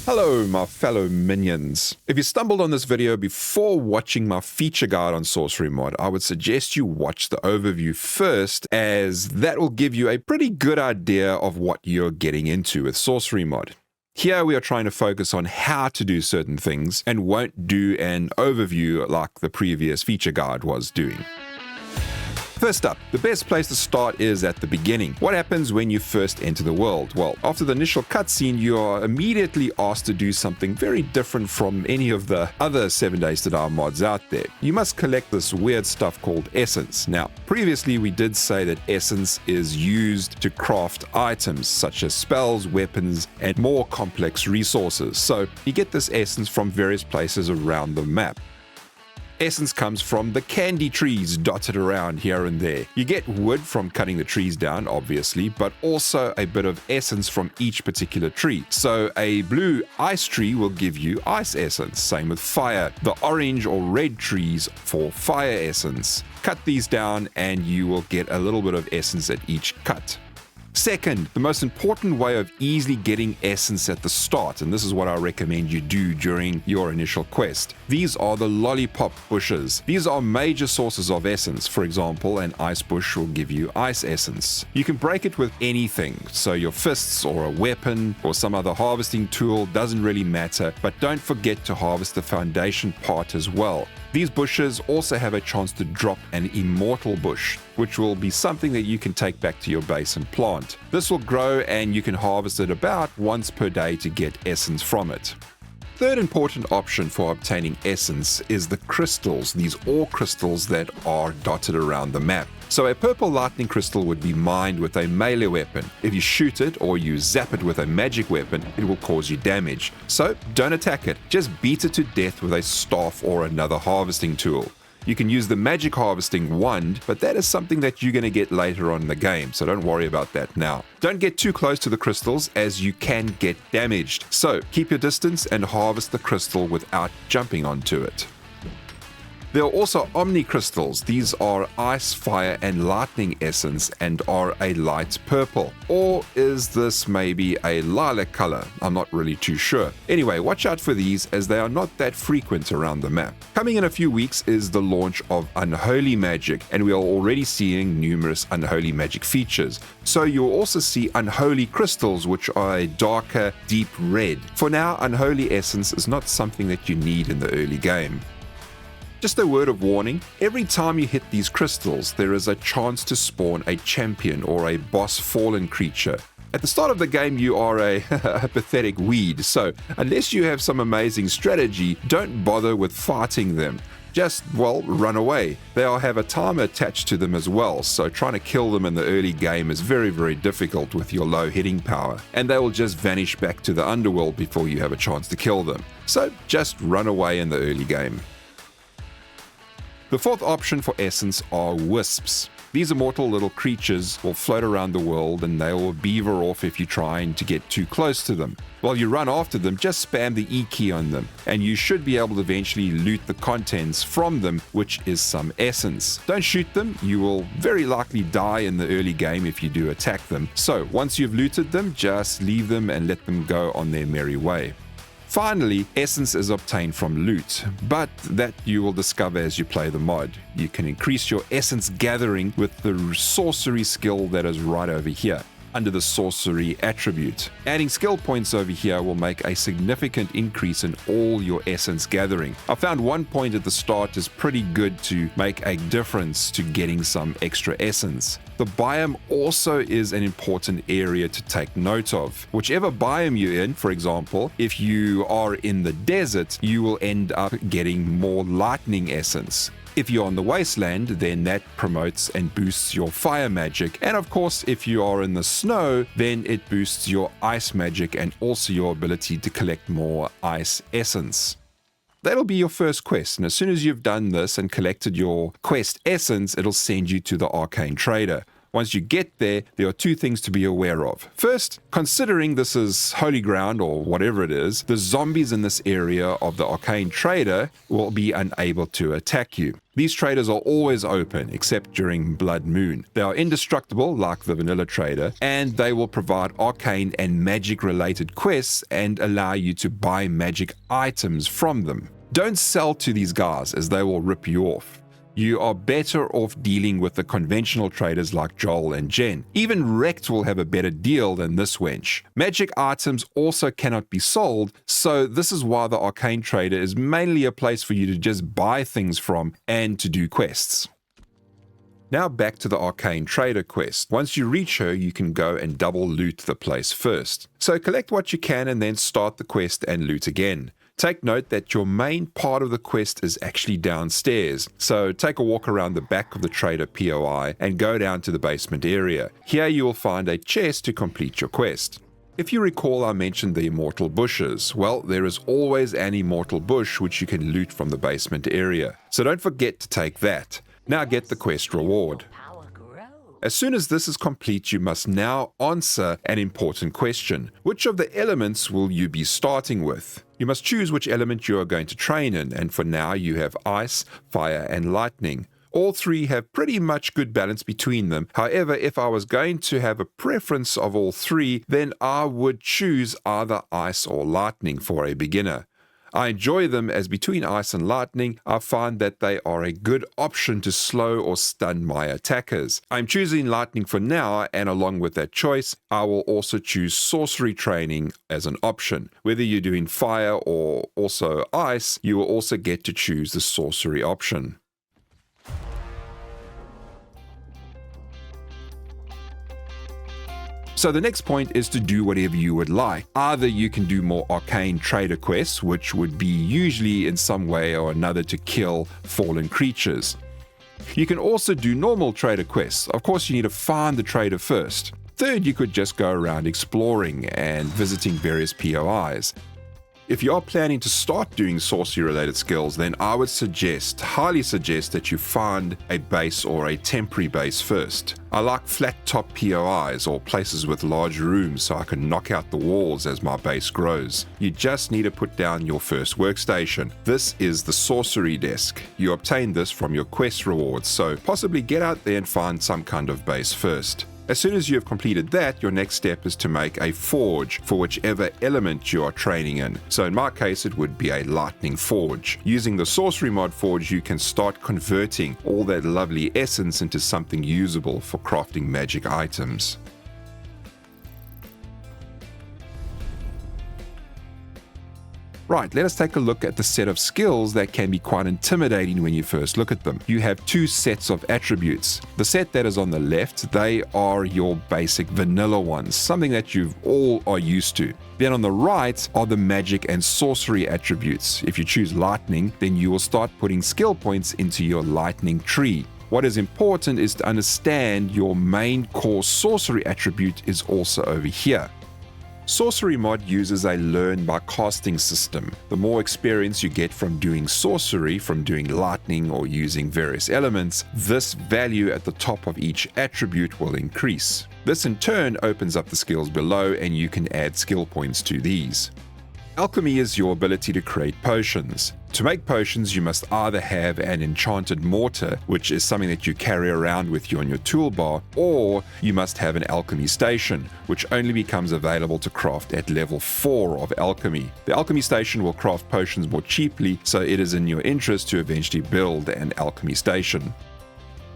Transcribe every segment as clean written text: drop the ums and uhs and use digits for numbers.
Hello my fellow minions. If you stumbled on this video before watching my feature guide on Sorcery mod, I would suggest you watch the overview first, as that will give you a pretty good idea of what you're getting into with Sorcery mod. Here we are trying to focus on how to do certain things and won't do an overview like the previous feature guide was doing. First up, the best place to start is at the beginning. What happens when you first enter the world? Well, after the initial cutscene, you are immediately asked to do something very different from any of the other 7 Days to Die mods out there. You must collect this weird stuff called essence. Now, previously we did say that essence is used to craft items such as spells, weapons, and more complex resources. So you get this essence from various places around the map. Essence comes from the candy trees dotted around here and there. You get wood from cutting the trees down, obviously, but also a bit of essence from each particular tree. So a blue ice tree will give you ice essence, same with fire. The orange or red trees for fire essence. Cut these down and you will get a little bit of essence at each cut. Second, the most important way of easily getting essence at the start, and this is what I recommend you do during your initial quest. These are the lollipop bushes. These are major sources of essence. For example, an ice bush will give you ice essence. You can break it with anything, so your fists or a weapon or some other harvesting tool, doesn't really matter, but don't forget to harvest the foundation part as well. These bushes also have a chance to drop an immortal bush, which will be something that you can take back to your base and plant. This will grow and you can harvest it about once per day to get essence from it. Third important option for obtaining essence is the crystals, these ore crystals that are dotted around the map. So a purple lightning crystal would be mined with a melee weapon. If you shoot it or you zap it with a magic weapon, it will cause you damage. So don't attack it, just beat it to death with a staff or another harvesting tool. You can use the magic harvesting wand, but that is something that you're going to get later on in the game, so don't worry about that now. Don't get too close to the crystals as you can get damaged. So keep your distance and harvest the crystal without jumping onto it. There are also Omni crystals. These are ice, fire, and lightning essence and are a light purple. Or is this maybe a lilac color? I'm not really too sure. Anyway, watch out for these as they are not that frequent around the map. Coming in a few weeks is the launch of Unholy magic, and we are already seeing numerous Unholy magic features. So you'll also see Unholy crystals, which are a darker, deep red. For now, Unholy essence is not something that you need in the early game. Just a word of warning, every time you hit these crystals, there is a chance to spawn a champion or a boss fallen creature. At the start of the game, you are a pathetic weed, so unless you have some amazing strategy, don't bother with fighting them. Just, well, run away. They all have a timer attached to them as well, so trying to kill them in the early game is very, very difficult with your low hitting power, and they will just vanish back to the underworld before you have a chance to kill them. So just run away in the early game. The fourth option for essence are wisps. These immortal little creatures will float around the world and they will beaver off if you're trying to get too close to them. While you run after them, just spam the E key on them and you should be able to eventually loot the contents from them, which is some essence. Don't shoot them, you will very likely die in the early game if you do attack them. So once you've looted them, just leave them and let them go on their merry way. Finally, essence is obtained from loot, but that you will discover as you play the mod. You can increase your essence gathering with the sorcery skill that is right over here, under the sorcery attribute. Adding skill points over here will make a significant increase in all your essence gathering. I found 1 point at the start is pretty good to make a difference to getting some extra essence. The biome also is an important area to take note of. Whichever biome you're in, for example, if you are in the desert, you will end up getting more lightning essence. If you're on the wasteland, then that promotes and boosts your fire magic. And of course, if you are in the snow, then it boosts your ice magic and also your ability to collect more ice essence. That'll be your first quest, and as soon as you've done this and collected your quest essence, it'll send you to the Arcane Trader. Once you get there, there are two things to be aware of. First, considering this is holy ground or whatever it is, the zombies in this area of the Arcane Trader will be unable to attack you. These traders are always open, except during Blood Moon. They are indestructible, like the vanilla trader, and they will provide arcane and magic-related quests and allow you to buy magic items from them. Don't sell to these guys, as they will rip you off. You are better off dealing with the conventional traders like Joel and Jen. Even Rect will have a better deal than this wench. Magic items also cannot be sold, so this is why the Arcane Trader is mainly a place for you to just buy things from and to do quests. Now back to the Arcane Trader quest. Once you reach her, you can go and double loot the place first. So collect what you can and then start the quest and loot again. Take note that your main part of the quest is actually downstairs, so take a walk around the back of the Trader POI and go down to the basement area. Here you will find a chest to complete your quest. If you recall, I mentioned the immortal bushes. Well, there is always an immortal bush which you can loot from the basement area, so don't forget to take that. Now get the quest reward. As soon as this is complete, you must now answer an important question. Which of the elements will you be starting with? You must choose which element you are going to train in, and for now you have ice, fire, and lightning. All three have pretty much good balance between them. However, if I was going to have a preference of all three, then I would choose either ice or lightning for a beginner. I enjoy them as between ice and lightning, I find that they are a good option to slow or stun my attackers. I'm choosing lightning for now, and along with that choice, I will also choose sorcery training as an option. Whether you're doing fire or also ice, you will also get to choose the sorcery option. So the next point is to do whatever you would like. Either you can do more Arcane Trader quests, which would be usually in some way or another to kill fallen creatures. You can also do normal trader quests. Of course, you need to find the trader first. Third, you could just go around exploring and visiting various POIs. If you are planning to start doing sorcery-related skills, then I would highly suggest that you find a base or a temporary base first. I like flat-top POIs or places with large rooms so I can knock out the walls as my base grows. You just need to put down your first workstation. This is the sorcery desk. You obtain this from your quest rewards, so possibly get out there and find some kind of base first. As soon as you have completed that, your next step is to make a forge for whichever element you are training in. So in my case, it would be a lightning forge. Using the sorcery mod forge, you can start converting all that lovely essence into something usable for crafting magic items. Right, let us take a look at the set of skills that can be quite intimidating when you first look at them. You have two sets of attributes. The set that is on the left, they are your basic vanilla ones, something that you all are used to. Then on the right are the magic and sorcery attributes. If you choose lightning, then you will start putting skill points into your lightning tree. What is important is to understand your main core sorcery attribute is also over here. Sorcery mod uses a learn by casting system. The more experience you get from doing sorcery, from doing lightning or using various elements, this value at the top of each attribute will increase. This in turn opens up the skills below and you can add skill points to these. Alchemy is your ability to create potions. To make potions, you must either have an enchanted mortar, which is something that you carry around with you on your toolbar, or you must have an alchemy station, which only becomes available to craft at level 4 of alchemy. The alchemy station will craft potions more cheaply, so it is in your interest to eventually build an alchemy station.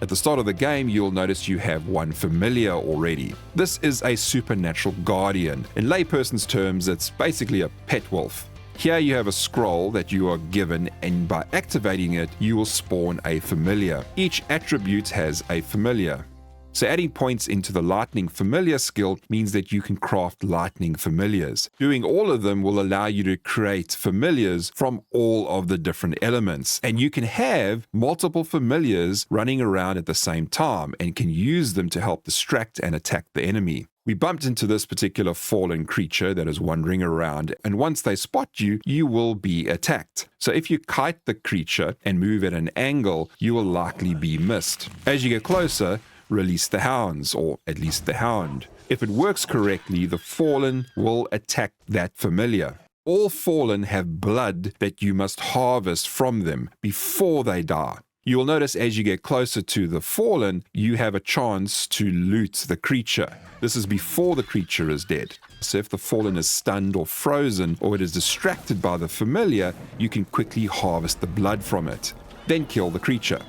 At the start of the game, you'll notice you have one familiar already. This is a supernatural guardian. In layperson's terms, it's basically a pet wolf. Here you have a scroll that you are given, and by activating it, you will spawn a familiar. Each attribute has a familiar. So adding points into the lightning familiar skill means that you can craft lightning familiars. Doing all of them will allow you to create familiars from all of the different elements. And you can have multiple familiars running around at the same time and can use them to help distract and attack the enemy. We bumped into this particular fallen creature that is wandering around, and once they spot you, you will be attacked. So if you kite the creature and move at an angle, you will likely be missed. As you get closer, release the hounds, or at least the hound. If it works correctly, the fallen will attack that familiar. All fallen have blood that you must harvest from them before they die. You will notice as you get closer to the fallen, you have a chance to loot the creature. This is before the creature is dead. So if the fallen is stunned or frozen, or it is distracted by the familiar, you can quickly harvest the blood from it, then kill the creature.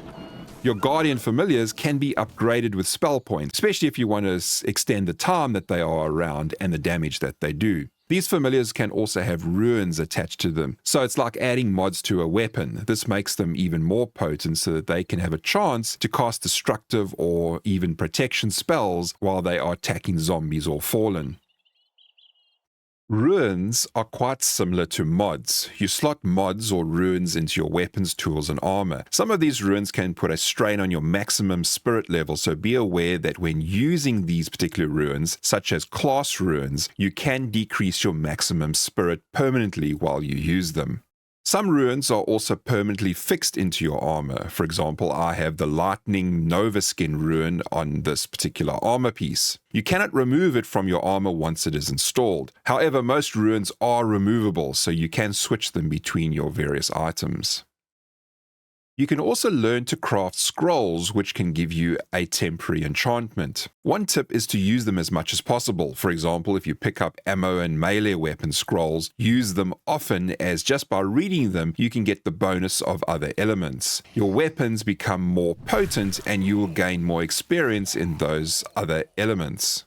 Your guardian familiars can be upgraded with spell points, especially if you want to extend the time that they are around and the damage that they do. These familiars can also have runes attached to them, so it's like adding mods to a weapon. This makes them even more potent so that they can have a chance to cast destructive or even protection spells while they are attacking zombies or fallen. Runes are quite similar to mods. You slot mods or runes into your weapons, tools, and armor. Some of these runes can put a strain on your maximum spirit level, so be aware that when using these particular runes, such as class runes, you can decrease your maximum spirit permanently while you use them. Some runes are also permanently fixed into your armor. For example, I have the Lightning Nova Skin rune on this particular armor piece. You cannot remove it from your armor once it is installed. However, most runes are removable, so you can switch them between your various items. You can also learn to craft scrolls, which can give you a temporary enchantment. One tip is to use them as much as possible. For example, if you pick up ammo and melee weapon scrolls, use them often, as just by reading them, you can get the bonus of other elements. Your weapons become more potent and you will gain more experience in those other elements.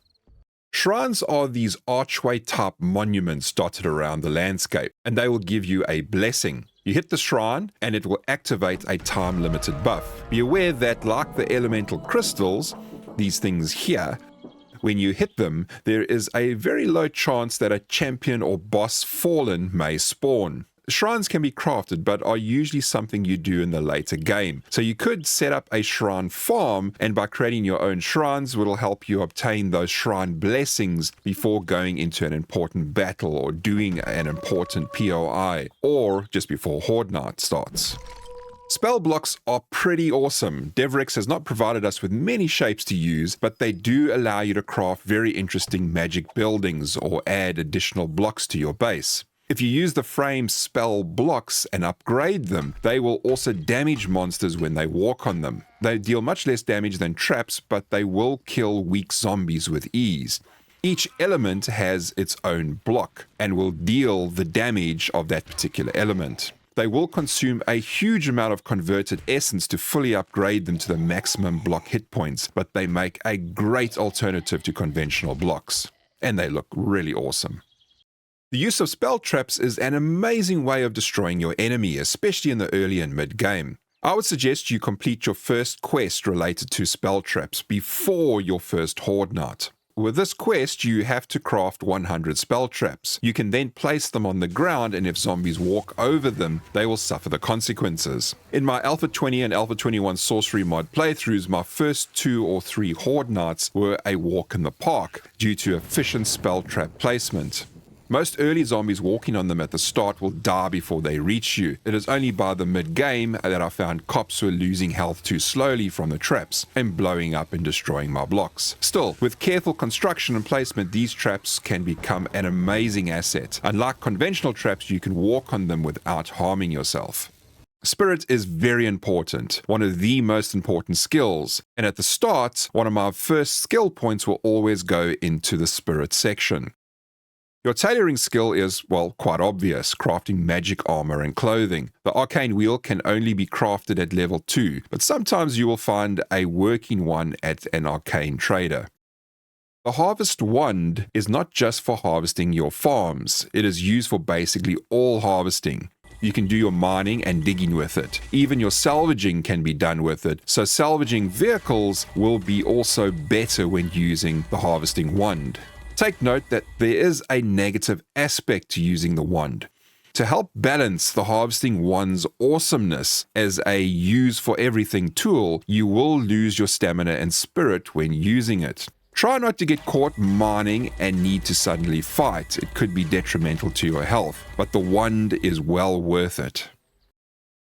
Shrines are these archway-type monuments dotted around the landscape, and they will give you a blessing. You hit the shrine, and it will activate a time-limited buff. Be aware that, like the elemental crystals, these things here, when you hit them, there is a very low chance that a champion or boss fallen may spawn. Shrines can be crafted, but are usually something you do in the later game. So you could set up a shrine farm, and by creating your own shrines, it will help you obtain those shrine blessings before going into an important battle or doing an important POI, or just before Horde Night starts. Spell blocks are pretty awesome. Devrix has not provided us with many shapes to use, but they do allow you to craft very interesting magic buildings or add additional blocks to your base. If you use the frame spell blocks and upgrade them, they will also damage monsters when they walk on them. They deal much less damage than traps, but they will kill weak zombies with ease. Each element has its own block and will deal the damage of that particular element. They will consume a huge amount of converted essence to fully upgrade them to the maximum block hit points, but they make a great alternative to conventional blocks, and they look really awesome. The use of spell traps is an amazing way of destroying your enemy, especially in the early and mid-game. I would suggest you complete your first quest related to spell traps before your first Horde Night. With this quest, you have to craft 100 spell traps. You can then place them on the ground, and if zombies walk over them, they will suffer the consequences. In my Alpha 20 and Alpha 21 Sorcery mod playthroughs, my first 2 or 3 Horde Nights were a walk in the park due to efficient spell trap placement. Most early zombies walking on them at the start will die before they reach you. It is only by the mid-game that I found cops were losing health too slowly from the traps and blowing up and destroying my blocks. Still, with careful construction and placement, these traps can become an amazing asset. Unlike conventional traps, you can walk on them without harming yourself. Spirit is very important, one of the most important skills, and at the start, one of my first skill points will always go into the spirit section. Your tailoring skill is, well, quite obvious, crafting magic armor and clothing. The arcane wheel can only be crafted at level 2, but sometimes you will find a working one at an arcane trader. The harvest wand is not just for harvesting your farms, it is used for basically all harvesting. You can do your mining and digging with it. Even your salvaging can be done with it, so salvaging vehicles will be also better when using the harvesting wand. Take note that there is a negative aspect to using the wand. To help balance the harvesting wand's awesomeness as a use for everything tool, you will lose your stamina and spirit when using it. Try not to get caught mining and need to suddenly fight. It could be detrimental to your health, but the wand is well worth it.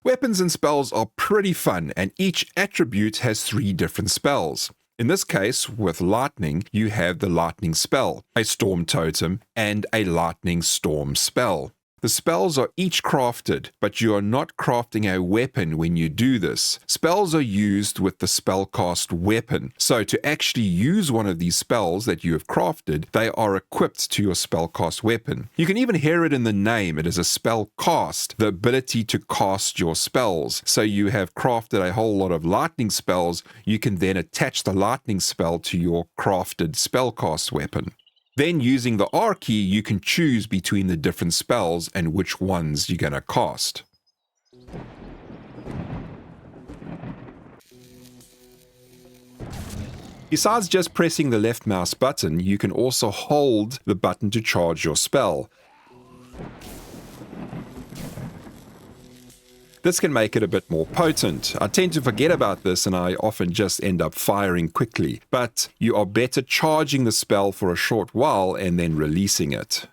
Weapons and spells are pretty fun, and each attribute has 3 different spells. In this case, with lightning, you have the lightning spell, a storm totem, and a lightning storm spell. The spells are each crafted, but you are not crafting a weapon when you do this. Spells are used with the Spellcast weapon, so to actually use one of these spells that you have crafted, they are equipped to your Spellcast weapon. You can even hear it in the name, it is a Spellcast, the ability to cast your spells. So you have crafted a whole lot of lightning spells, you can then attach the lightning spell to your crafted Spellcast weapon. Then using the R key, you can choose between the different spells and which ones you're going to cast. Besides just pressing the left mouse button, you can also hold the button to charge your spell. This can make it a bit more potent. I tend to forget about this and I often just end up firing quickly, but you are better charging the spell for a short while and then releasing it.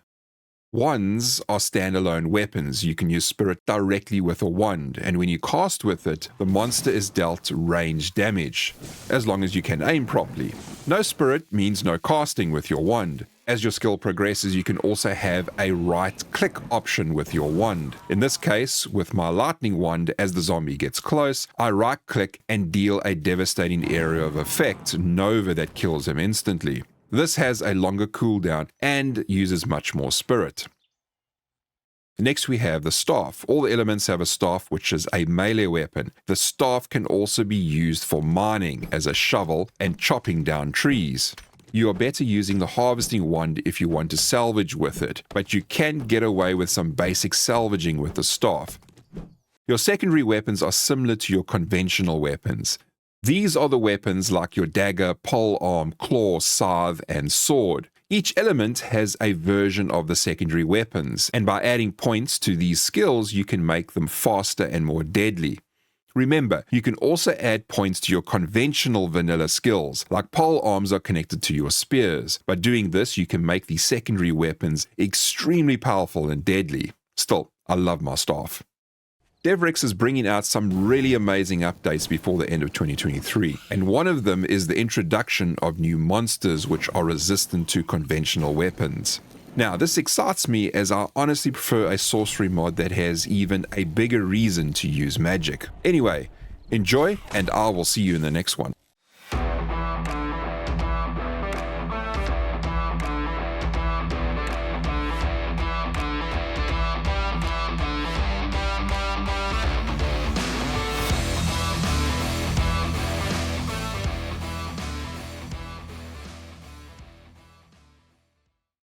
Wands are standalone weapons. You can use spirit directly with a wand, and when you cast with it, the monster is dealt range damage, as long as you can aim properly. No spirit means no casting with your wand. As your skill progresses, you can also have a right-click option with your wand. In this case, with my lightning wand, as the zombie gets close, I right-click and deal a devastating area of effect, Nova, that kills him instantly. This has a longer cooldown and uses much more spirit. Next we have the staff. All the elements have a staff, which is a melee weapon. The staff can also be used for mining as a shovel and chopping down trees. You are better using the harvesting wand if you want to salvage with it, but you can get away with some basic salvaging with the staff. Your secondary weapons are similar to your conventional weapons. These are the weapons like your dagger, polearm, claw, scythe, and sword. Each element has a version of the secondary weapons, and by adding points to these skills, you can make them faster and more deadly. Remember, you can also add points to your conventional vanilla skills, like pole arms are connected to your spears. By doing this, you can make these secondary weapons extremely powerful and deadly. Still, I love my staff. Devrix is bringing out some really amazing updates before the end of 2023, and one of them is the introduction of new monsters which are resistant to conventional weapons. Now, this excites me as I honestly prefer a sorcery mod that has even a bigger reason to use magic. Anyway, enjoy, and I will see you in the next one.